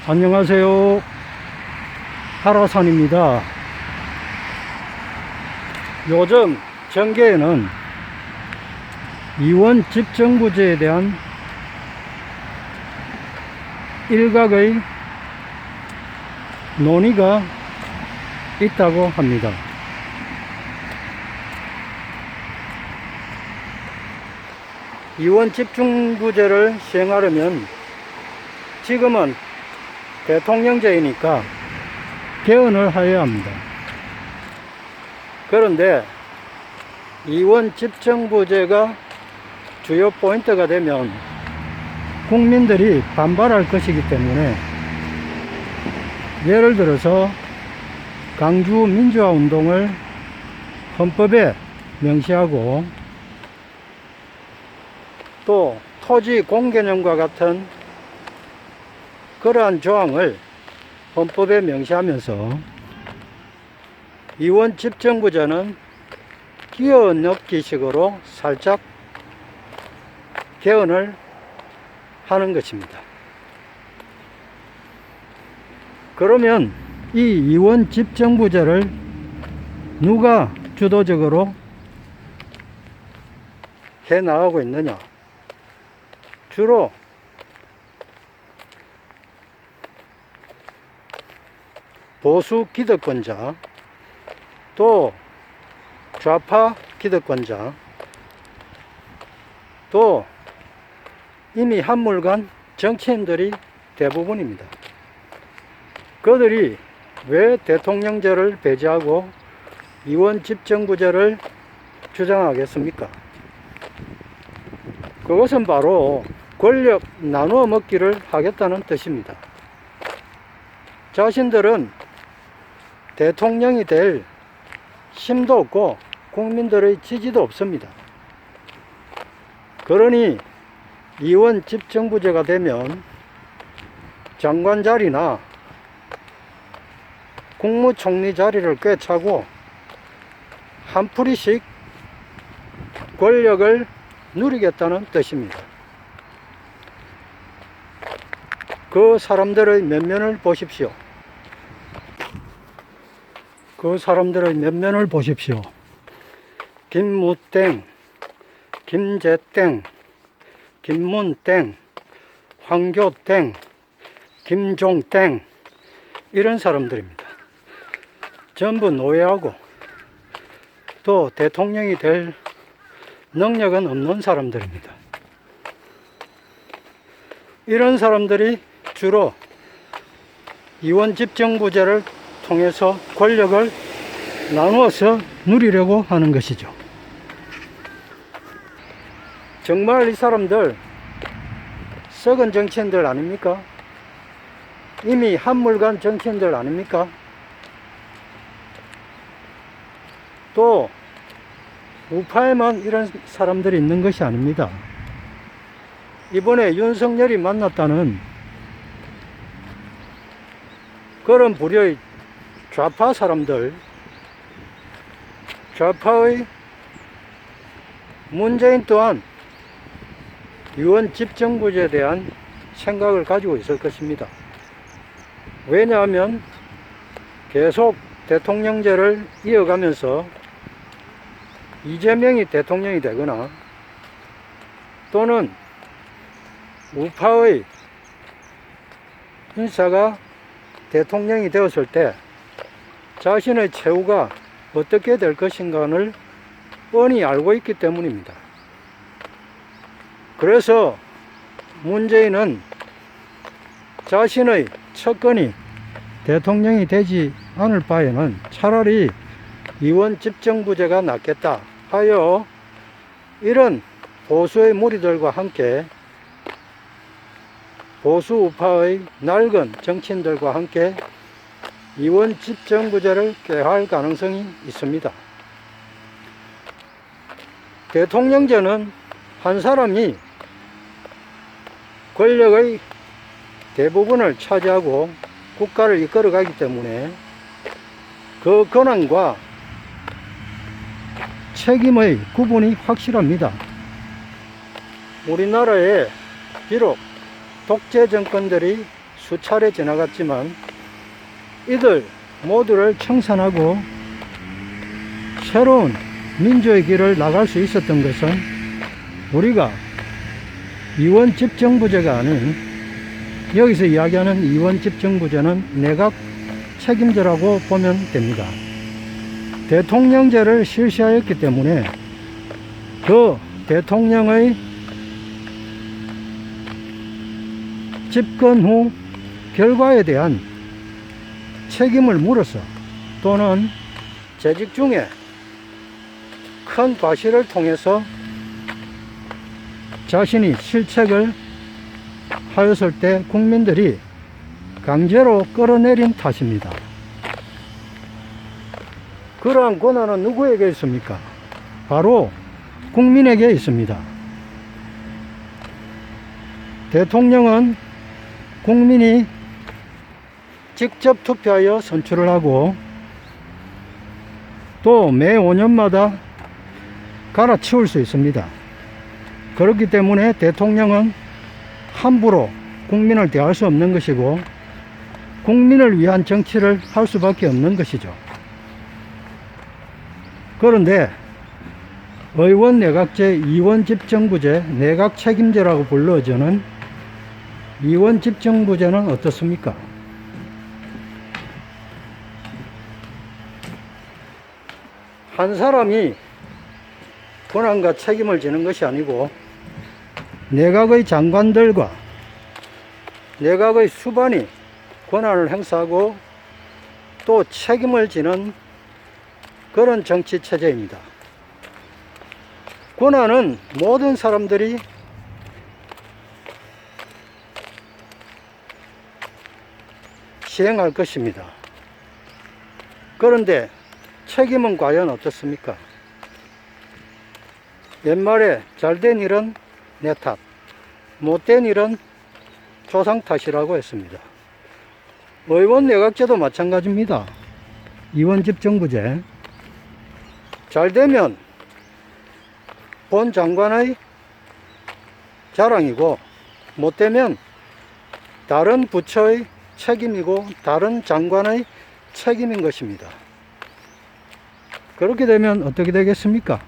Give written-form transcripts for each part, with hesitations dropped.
안녕하세요. 하라산입니다. 요즘 정계에는 이원 집정부제에 대한 일각의 논의가 있다고 합니다. 이원 집중부제를 시행하려면 지금은 대통령제이니까 개헌을 하여야 합니다. 그런데 이원 집정부제가 주요 포인트가 되면 국민들이 반발할 것이기 때문에, 예를 들어서 강주 민주화 운동을 헌법에 명시하고 또 토지 공개념과 같은 그러한 조항을 헌법에 명시하면서 이원 집정부제는 끼어넣기식으로 살짝 개헌을 하는 것입니다. 그러면 이 이원 집정부제를 누가 주도적으로 해 나가고 있느냐? 주로 보수 기득권자, 또 좌파 기득권자, 또 이미 한물간 정치인들이 대부분입니다. 그들이 왜 대통령제를 배제하고 이원 집정부제를 주장하겠습니까? 그것은 바로 권력 나누어 먹기를 하겠다는 뜻입니다. 자신들은 대통령이 될 힘도 없고 국민들의 지지도 없습니다. 그러니 이원 집정부제가 되면 장관 자리나 국무총리 자리를 꿰차고 한풀이씩 권력을 누리겠다는 뜻입니다. 그 사람들의 면면을 보십시오. 김무땡, 김재땡, 김문땡, 황교땡, 김종땡, 이런 사람들입니다. 전부 노예하고 또 대통령이 될 능력은 없는 사람들입니다. 이런 사람들이 주로 이원 집정부제를 통해서 권력을 나누어서 누리려고 하는 것이죠. 정말 이 사람들 썩은 정치인들 아닙니까? 이미 한물간 정치인들 아닙니까? 또 우파에만 이런 사람들이 있는 것이 아닙니다. 이번에 윤석열이 만났다는 그런 부류의 좌파 사람들, 좌파의 문재인 또한 이원 집정부제에 대한 생각을 가지고 있을 것입니다. 왜냐하면 계속 대통령제를 이어가면서 이재명이 대통령이 되거나 또는 우파의 인사가 대통령이 되었을 때 자신의 최후가 어떻게 될 것인가를 뻔히 알고 있기 때문입니다. 그래서 문재인은 자신의 척근이 대통령이 되지 않을 바에는 차라리 이원 집정부제가 낫겠다 하여 이런 보수의 무리들과 함께, 보수 우파의 낡은 정치인들과 함께 이원 집정부제를 꾀할 가능성이 있습니다. 대통령제는 한 사람이 권력의 대부분을 차지하고 국가를 이끌어가기 때문에 그 권한과 책임의 구분이 확실합니다. 우리나라에 비록 독재 정권들이 수차례 지나갔지만 이들 모두를 청산하고 새로운 민주의 길을 나갈 수 있었던 것은 우리가 이원집정부제가 아닌, 여기서 이야기하는 이원집정부제는 내각 책임제라고 보면 됩니다. 대통령제를 실시하였기 때문에 그 대통령의 집권 후 결과에 대한 책임을 물어서 또는 재직 중에 큰 과실을 통해서 자신이 실책을 하였을 때 국민들이 강제로 끌어내린 탓입니다. 그러한 권한은 누구에게 있습니까? 바로 국민에게 있습니다. 대통령은 국민이 직접 투표하여 선출을 하고 또 매 5년마다 갈아치울 수 있습니다. 그렇기 때문에 대통령은 함부로 국민을 대할 수 없는 것이고 국민을 위한 정치를 할 수밖에 없는 것이죠. 그런데 의원 내각제, 이원집정부제, 내각책임제라고 불러지는 이원집정부제는 어떻습니까? 한 사람이 권한과 책임을 지는 것이 아니고 내각의 장관들과 내각의 수반이 권한을 행사하고 또 책임을 지는 그런 정치 체제입니다. 권한은 모든 사람들이 시행할 것입니다. 그런데 책임은 과연 어떻습니까? 옛말에 잘된 일은 내 탓, 못된 일은 조상 탓이라고 했습니다. 의원 내각제도 마찬가지입니다. 이원집정부제. 잘되면 본 장관의 자랑이고 못되면 다른 부처의 책임이고 다른 장관의 책임인 것입니다. 그렇게 되면 어떻게 되겠습니까?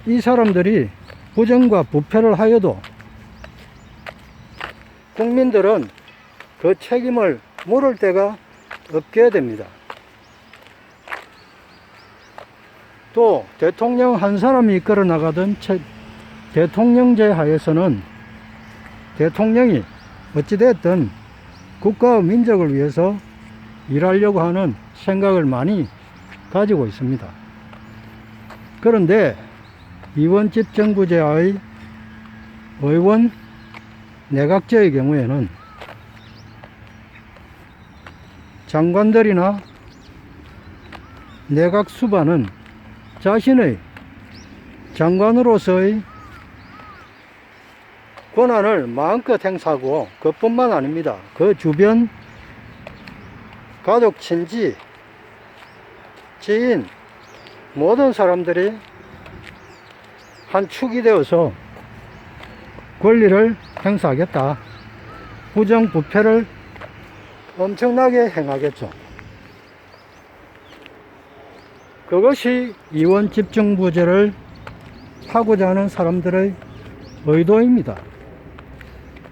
이 사람들이 부정과 부패를 하여도 국민들은 그 책임을 물을 데가 없게 됩니다. 또 대통령 한 사람이 이끌어 나가던 대통령제 하에서는 대통령이 어찌됐든 국가와 민족을 위해서 일하려고 하는 생각을 많이 가지고 있습니다. 그런데 이원집정부제의 의원 내각제의 경우에는 장관들이나 내각 수반은 자신의 장관으로서의 권한을 마음껏 행사하고 그뿐만 아닙니다. 그 주변 가족, 친지, 지인 모든 사람들이 한 축이 되어서 권리를 행사하겠다. 부정부패를 엄청나게 행하겠죠. 그것이 이원집정부제를 하고자 하는 사람들의 의도입니다.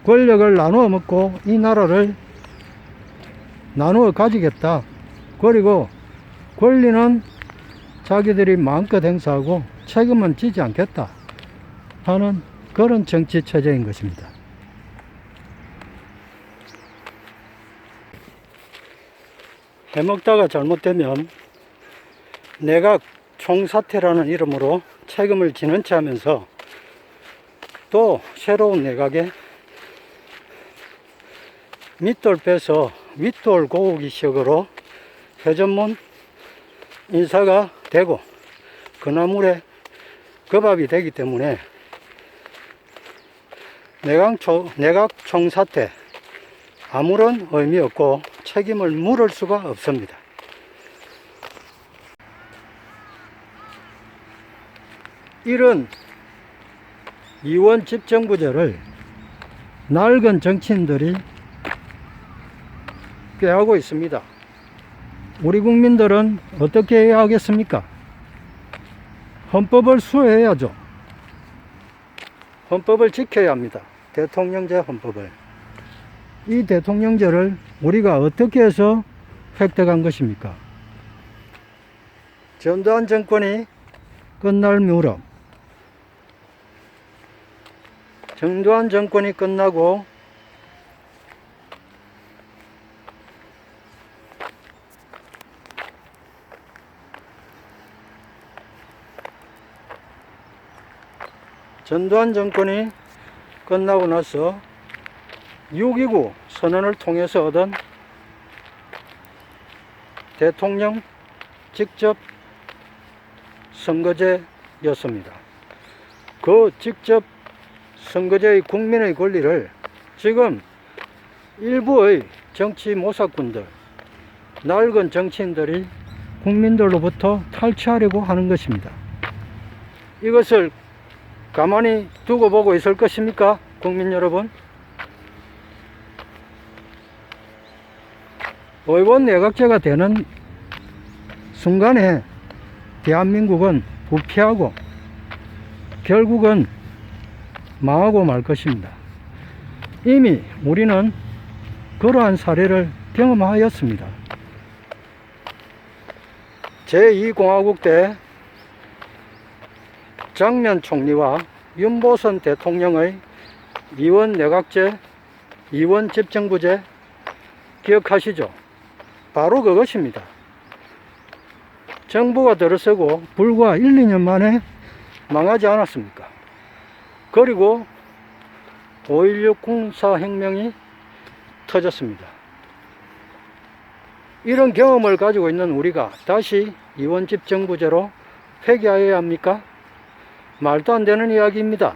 권력을 나누어 먹고 이 나라를 나누어 가지겠다. 그리고 권리는 자기들이 마음껏 행사하고 책임은 지지 않겠다 하는 그런 정치 체제인 것입니다. 해먹다가 잘못되면 내각 총사퇴라는 이름으로 책임을 지는 채 하면서 또 새로운 내각에 밑돌 빼서 윗돌 고우기 식으로 회전문 인사가 되고 그나물에 그 밥이 되기 때문에 내각 총사퇴 아무런 의미 없고 책임을 물을 수가 없습니다. 이런 이원집정부제를 낡은 정치인들이 꾀하고 있습니다. 우리 국민들은 어떻게 해야 하겠습니까? 헌법을 수호해야죠. 헌법을 지켜야 합니다. 대통령제 헌법을. 이 대통령제를 우리가 어떻게 해서 획득한 것입니까? 전두환 정권이 끝날 무렵, 전두환 정권이 끝나고 전두환 정권이 끝나고 나서 6.29 선언을 통해서 얻은 대통령 직접 선거제였습니다. 그 직접 선거제의 국민의 권리를 지금 일부의 정치 모사꾼들, 낡은 정치인들이 국민들로부터 탈취하려고 하는 것입니다. 이것을 가만히 두고 보고 있을 것입니까? 국민 여러분? 의원 내각제가 되는 순간에 대한민국은 부패하고 결국은 망하고 말 것입니다. 이미 우리는 그러한 사례를 경험하였습니다. 제2공화국 때 장면 총리와 윤보선 대통령의 이원 내각제, 이원 집정부제 기억하시죠? 바로 그것입니다. 정부가 들어서고 불과 1, 2년 만에 망하지 않았습니까? 그리고 5.16 군사혁명이 터졌습니다. 이런 경험을 가지고 있는 우리가 다시 이원집정부제로 회귀하여야 합니까? 말도 안 되는 이야기입니다.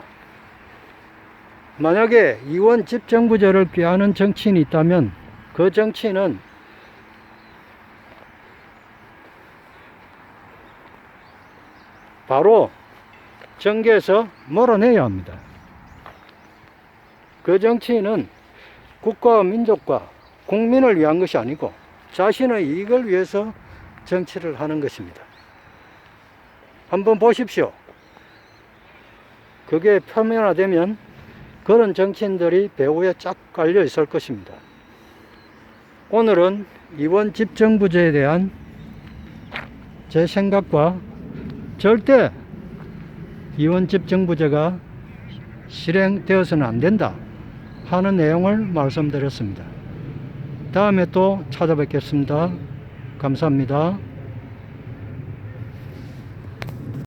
만약에 이원집정부제를 꾀하는 정치인이 있다면 그 정치인은 바로 정계에서 몰아내야 합니다. 그 정치인은 국가와 민족과 국민을 위한 것이 아니고 자신의 이익을 위해서 정치를 하는 것입니다. 한번 보십시오. 그게 표면화되면 그런 정치인들이 배후에 쫙 깔려 있을 것입니다. 오늘은 이번 집정부제에 대한 제 생각과 절대 이원 집정부제가 실행되어서는 안 된다 하는 내용을 말씀드렸습니다. 다음에 또 찾아뵙겠습니다. 감사합니다.